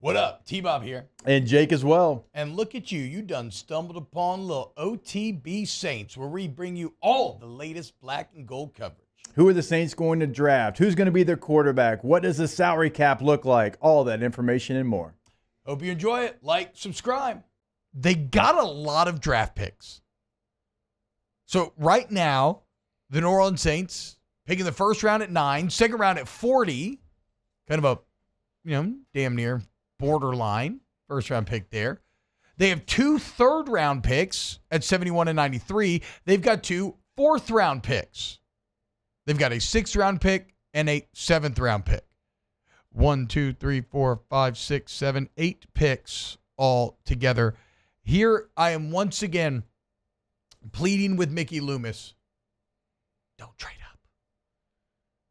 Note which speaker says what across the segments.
Speaker 1: What up? T-Bob here.
Speaker 2: And Jake as well.
Speaker 1: And look at you. You done stumbled upon little OTB Saints, where we bring you all the latest black and gold coverage.
Speaker 2: Who are the Saints going to draft? Who's going to be their quarterback? What does the salary cap look like? All that information and more.
Speaker 1: Hope you enjoy it. Like, subscribe. They got a lot of draft picks. So right now, the New Orleans Saints picking the first round at 9, second round at 40. Kind of a, damn near borderline first round pick there. They have 2 third-round picks at 71 and 93. They've got 2 fourth-round picks. They've got a 6th-round pick and a 7th-round pick. 1, 2, 3, 4, 5, 6, 7, 8 picks all together. Here I am once again pleading with Mickey Loomis. Don't trade up.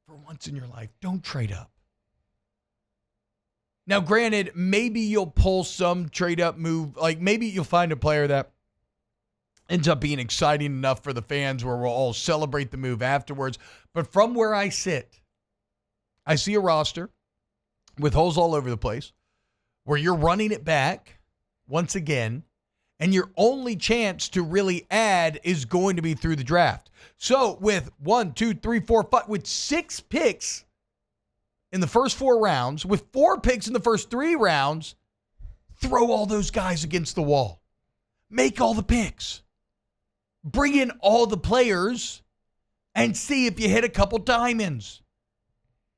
Speaker 1: For once in your life, don't trade up. Now, granted, maybe you'll pull some trade-up move. Like, maybe you'll find a player that ends up being exciting enough for the fans where we'll all celebrate the move afterwards. But from where I sit, I see a roster with holes all over the place where you're running it back once again, and your only chance to really add is going to be through the draft. So with 1, 2, 3, 4, 5, with 6 picks in the first 4 rounds, with 4 picks in the first 3 rounds, throw all those guys against the wall. Make all the picks. Bring in all the players and see if you hit a couple diamonds.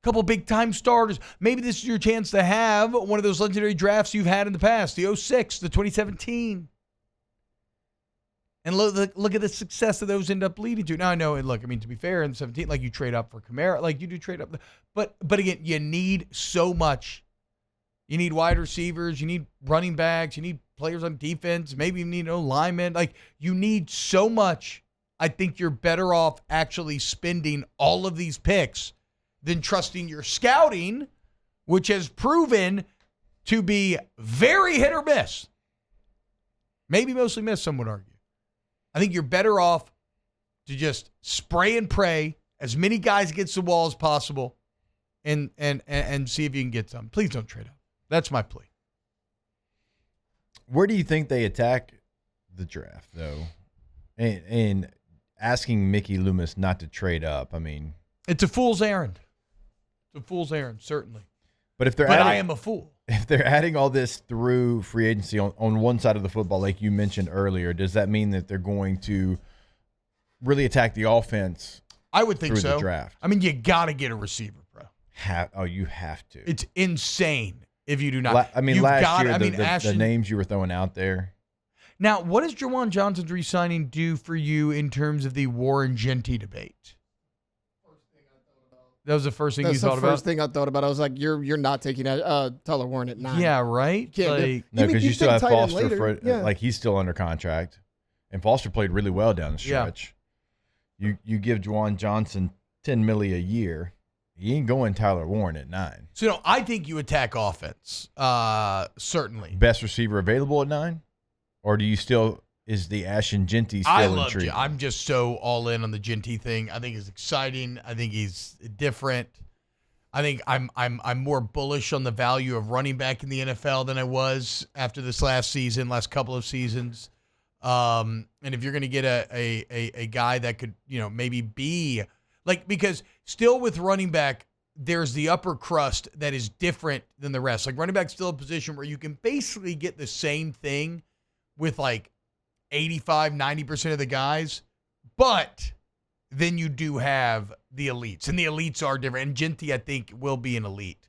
Speaker 1: A couple big-time starters. Maybe this is your chance to have one of those legendary drafts you've had in the past, the 06, the 2017. And look at the success that those end up leading to. Now, I know, and look, I mean, to be fair, in 17, like you trade up for Kamara, like you do trade up. But again, you need so much. You need wide receivers. You need running backs. You need players on defense. Maybe you need linemen. Like, you need so much. I think you're better off actually spending all of these picks than trusting your scouting, which has proven to be very hit or miss. Maybe mostly miss, some would argue. I think you're better off to just spray and pray as many guys against the wall as possible and see if you can get some. Please don't trade up. That's my plea.
Speaker 2: Where do you think they attack the draft, though? And asking Mickey Loomis not to trade up, I mean,
Speaker 1: it's a fool's errand. It's a fool's errand, certainly.
Speaker 2: But
Speaker 1: I am a fool.
Speaker 2: If they're adding all this through free agency on one side of the football, like you mentioned earlier, does that mean that they're going to really attack the offense?
Speaker 1: I would think so.
Speaker 2: The draft?
Speaker 1: I mean, you got to get a receiver, bro.
Speaker 2: You have to.
Speaker 1: It's insane if you do not.
Speaker 2: Last year, the names you were throwing out there.
Speaker 1: Now, what does Juwan Johnson's re-signing do for you in terms of the Warren Genty debate? That was the first thing you thought about?
Speaker 3: That's the first thing I thought about. I was like, you're not taking Tyler Warren at 9.
Speaker 1: Yeah, right?
Speaker 2: No, because you still have Foster. Like, he's still under contract. And Foster played really well down the stretch. Yeah. You give Juwan Johnson $10 million a year. You ain't going Tyler Warren at 9.
Speaker 1: So, I think you attack offense, certainly.
Speaker 2: Best receiver available at 9? Or do you still... Is the Ashton Genty still intriguing?
Speaker 1: I'm just so all in on the Genty thing. I think he's exciting. I think he's different. I think I'm more bullish on the value of running back in the NFL than I was after this last couple of seasons. And if you're going to get a guy that could, maybe be like, because still with running back, there's the upper crust that is different than the rest. Like, running back's still a position where you can basically get the same thing with like 85, 90% of the guys, but then you do have the elites, and the elites are different. And Genty, I think, will be an elite.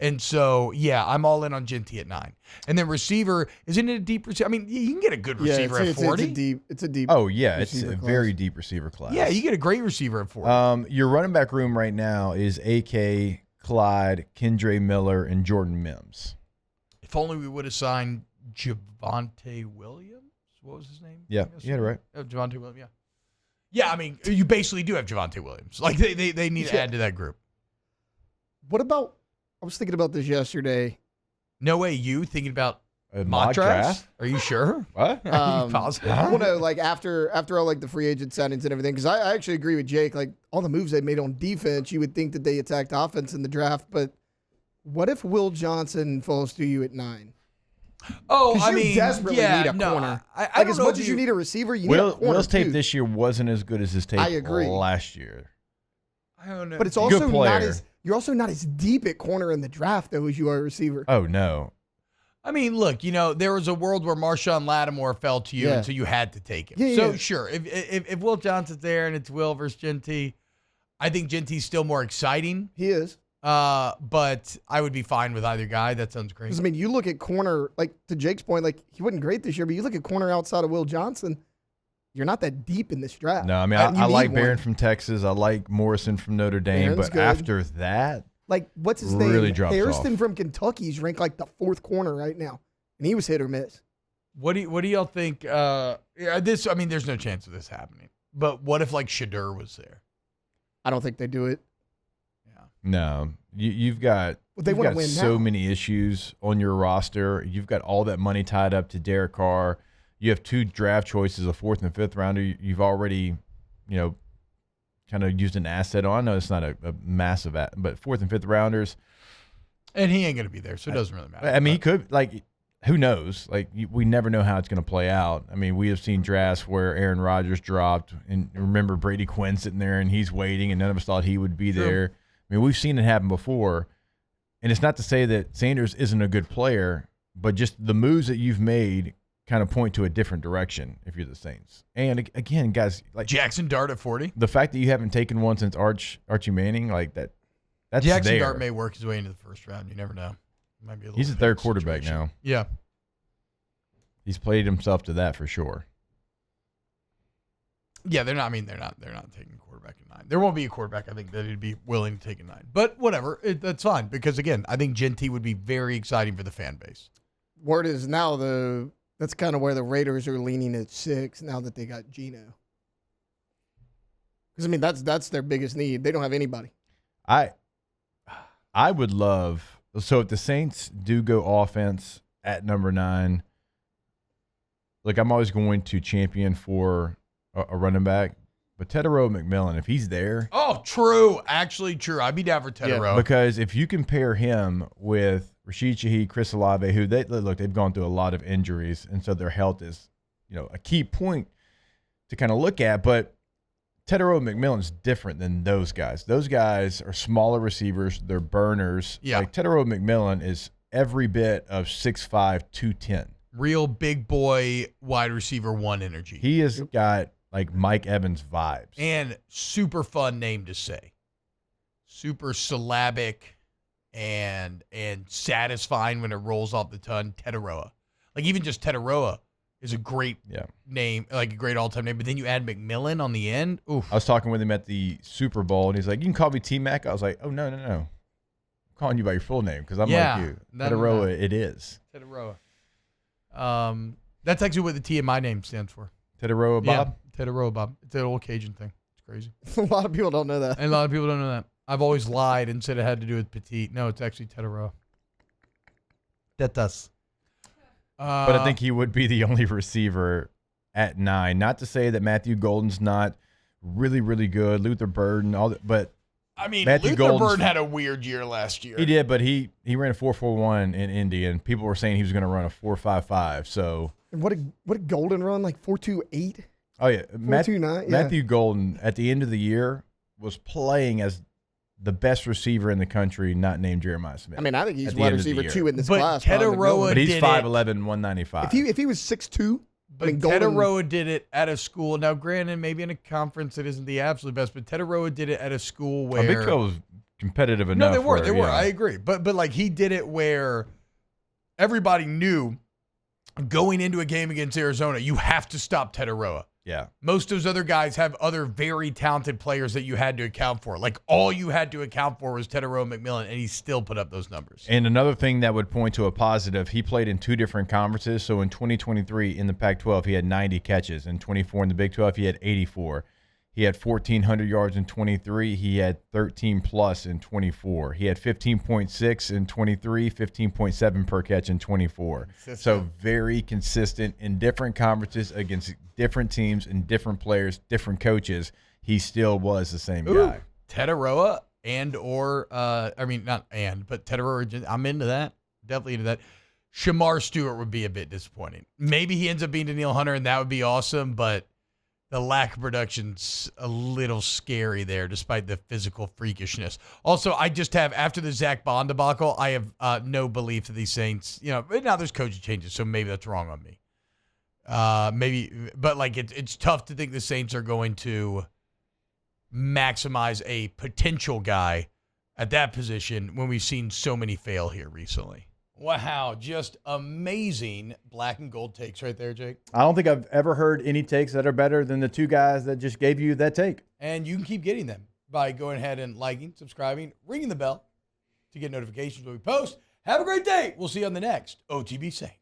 Speaker 1: And so, yeah, I'm all in on Genty at 9. And then receiver, isn't it a deep receiver? I mean, you can get a good receiver at 40.
Speaker 3: It's a deep.
Speaker 2: Oh, yeah, it's a very deep receiver class.
Speaker 1: Yeah, you get a great receiver at 40.
Speaker 2: Your running back room right now is AK, Clyde, Kendre Miller, and Jordan Mims.
Speaker 1: If only we would have signed Javonte Williams. What was his name?
Speaker 2: Yeah, you had it right.
Speaker 1: Javonte Williams, yeah. Yeah, I mean, you basically do have Javonte Williams. Like, they need to add to that group.
Speaker 3: What about, I was thinking about this yesterday.
Speaker 1: No way you thinking about mock draft? Are you sure?
Speaker 2: What?
Speaker 1: Are you positive?
Speaker 3: I want to, like, after all, like, the free agent signings and everything, because I actually agree with Jake. Like, all the moves they made on defense, you would think that they attacked offense in the draft, but What if Will Johnson falls to you at 9?
Speaker 1: Oh, I mean,
Speaker 3: desperately need a corner.
Speaker 1: I
Speaker 3: like
Speaker 1: don't
Speaker 3: as
Speaker 1: know
Speaker 3: much as you need a receiver, you need a corner
Speaker 2: Will's tape
Speaker 3: too.
Speaker 2: this year wasn't as good as his tape last year.
Speaker 1: I don't know.
Speaker 3: But it's also not as you're also not as deep at corner in the draft though as you are a receiver.
Speaker 2: Oh no.
Speaker 1: I mean, look, there was a world where Marshawn Lattimore fell to you, and so you had to take him. So sure, if Will Johnson's there and it's Will versus Genty, I think Genty's still more exciting.
Speaker 3: He is.
Speaker 1: But I would be fine with either guy. That sounds great.
Speaker 3: Because, I mean, you look at corner, like to Jake's point, like he wasn't great this year, but you look at corner outside of Will Johnson, you're not that deep in this draft.
Speaker 2: No, I mean, I like Barron from Texas. I like Morrison from Notre Dame.
Speaker 3: Barron's
Speaker 2: but
Speaker 3: good.
Speaker 2: after that,
Speaker 3: like, what's his
Speaker 2: really
Speaker 3: name?
Speaker 2: drops
Speaker 3: Hairston
Speaker 2: off.
Speaker 3: from Kentucky's ranked like the 4th corner right now, and he was hit or miss.
Speaker 1: What do y'all think? There's no chance of this happening. But what if like Shadur was there?
Speaker 3: I don't think they do it.
Speaker 2: no, you've got so many issues on your roster. You've got all that money tied up to Derek Carr. You have 2 draft choices, a 4th and 5th rounder. You've already, kind of used an asset on. I know it's not a massive, but 4th and 5th rounders.
Speaker 1: And he ain't going to be there, so it doesn't really matter.
Speaker 2: I mean, he could, who knows? We never know how it's going to play out. I mean, we have seen drafts where Aaron Rodgers dropped, and remember Brady Quinn sitting there, and he's waiting, and none of us thought he would be there. I mean, we've seen it happen before, and it's not to say that Sanders isn't a good player, but just the moves that you've made kind of point to a different direction if you're the Saints. And again, guys, like
Speaker 1: Jackson Dart at 40.
Speaker 2: The fact that you haven't taken one since Archie Manning, like that's
Speaker 1: Jackson
Speaker 2: there.
Speaker 1: Dart may work his way into the first round. You never know. Might be
Speaker 2: He's a 3rd quarterback now.
Speaker 1: Yeah.
Speaker 2: He's played himself to that for sure.
Speaker 1: Yeah, they're not taking a quarterback at 9. There won't be a quarterback, I think, that he'd be willing to take at 9. But whatever, that's fine. Because, again, I think Genty would be very exciting for the fan base.
Speaker 3: Word is now that's kind of where the Raiders are leaning at 6 now that they got Geno. Because, I mean, that's their biggest need. They don't have anybody.
Speaker 2: I would love – so if the Saints do go offense at number 9, look, I'm always going to champion for a running back. But Tetairoa McMillan, if he's there.
Speaker 1: Oh, true. Actually, true. I'd be down for Tetairoa.
Speaker 2: Because if you compare him with Rashid Shaheed, Chris Olave, who they've gone through a lot of injuries, and so their health is, a key point to kind of look at. But Tetairoa McMillan's different than those guys. Those guys are smaller receivers. They're burners.
Speaker 1: Yeah.
Speaker 2: Like Tetairoa McMillan is every bit of 6'5", 210.
Speaker 1: Real big boy wide receiver 1 energy.
Speaker 2: He has got like Mike Evans vibes.
Speaker 1: And super fun name to say. Super syllabic and satisfying when it rolls off the tongue. Tetairoa. Like even just Tetairoa is a great name, like a great all-time name. But then you add McMillan on the end. Oof.
Speaker 2: I was talking with him at the Super Bowl, and he's like, "You can call me T-Mac." I was like, "Oh, no. I'm calling you by your full name because I'm like you." Tetairoa, it is.
Speaker 1: Tetairoa. That's actually what the T in my name stands for.
Speaker 2: Tetairoa Bob?
Speaker 1: Yeah, Tetairoa Bob. It's an old Cajun thing. It's crazy.
Speaker 3: A lot of people don't know that.
Speaker 1: And a lot of people don't know that. I've always lied and said it had to do with petite. No, it's actually Tetairoa. That does.
Speaker 2: But I think he would be the only receiver at 9. Not to say that Matthew Golden's not really, really good. Luther Burden, all that, but
Speaker 1: I mean,
Speaker 2: Matthew
Speaker 1: Luther Burden had a weird year last year.
Speaker 2: He did, but he ran a 4.41 in Indy, and people were saying he was going to run a 4.55. So
Speaker 3: and what did Golden run, like 4.28?
Speaker 2: Oh yeah,
Speaker 3: 4.29.
Speaker 2: Matthew Golden at the end of the year was playing as the best receiver in the country, not named Jeremiah Smith.
Speaker 3: I mean, I think he's wide receiver 2 in this class.
Speaker 1: Tetairoa
Speaker 2: but he's 5'11", 195.
Speaker 3: If he was 6'2",
Speaker 1: but Tetairoa did it at a school. Now, granted, maybe in a conference that isn't the absolute best, but Tetairoa did it at a school where
Speaker 2: Big 12 was competitive enough.
Speaker 1: No, they were. I agree, but like he did it where everybody knew going into a game against Arizona, you have to stop Tetairoa.
Speaker 2: Yeah.
Speaker 1: Most of those other guys have other very talented players that you had to account for. Like all you had to account for was Tetairoa McMillan, and he still put up those numbers.
Speaker 2: And another thing that would point to a positive, he played in 2 different conferences. So in 2023 in the Pac-12, he had 90 catches. In 24 in the Big 12, he had 84. He had 1,400 yards in 23. He had 13-plus in 24. He had 15.6 in 23, 15.7 per catch in 24. So very consistent in different conferences against different teams and different players, different coaches. He still was the same guy.
Speaker 1: Tetairoa but Tedder. I'm into that. Definitely into that. Shamar Stewart would be a bit disappointing. Maybe he ends up being Danielle Hunter, and that would be awesome, but the lack of production's a little scary there, despite the physical freakishness. Also, I just have, after the Zach Bond debacle, I have no belief that these Saints, now there's coaching changes, so maybe that's wrong on me. But it's tough to think the Saints are going to maximize a potential guy at that position when we've seen so many fail here recently. Wow, just amazing black and gold takes right there, Jake.
Speaker 2: I don't think I've ever heard any takes that are better than the two guys that just gave you that take.
Speaker 1: And you can keep getting them by going ahead and liking, subscribing, ringing the bell to get notifications when we post. Have a great day. We'll see you on the next OTB Saints.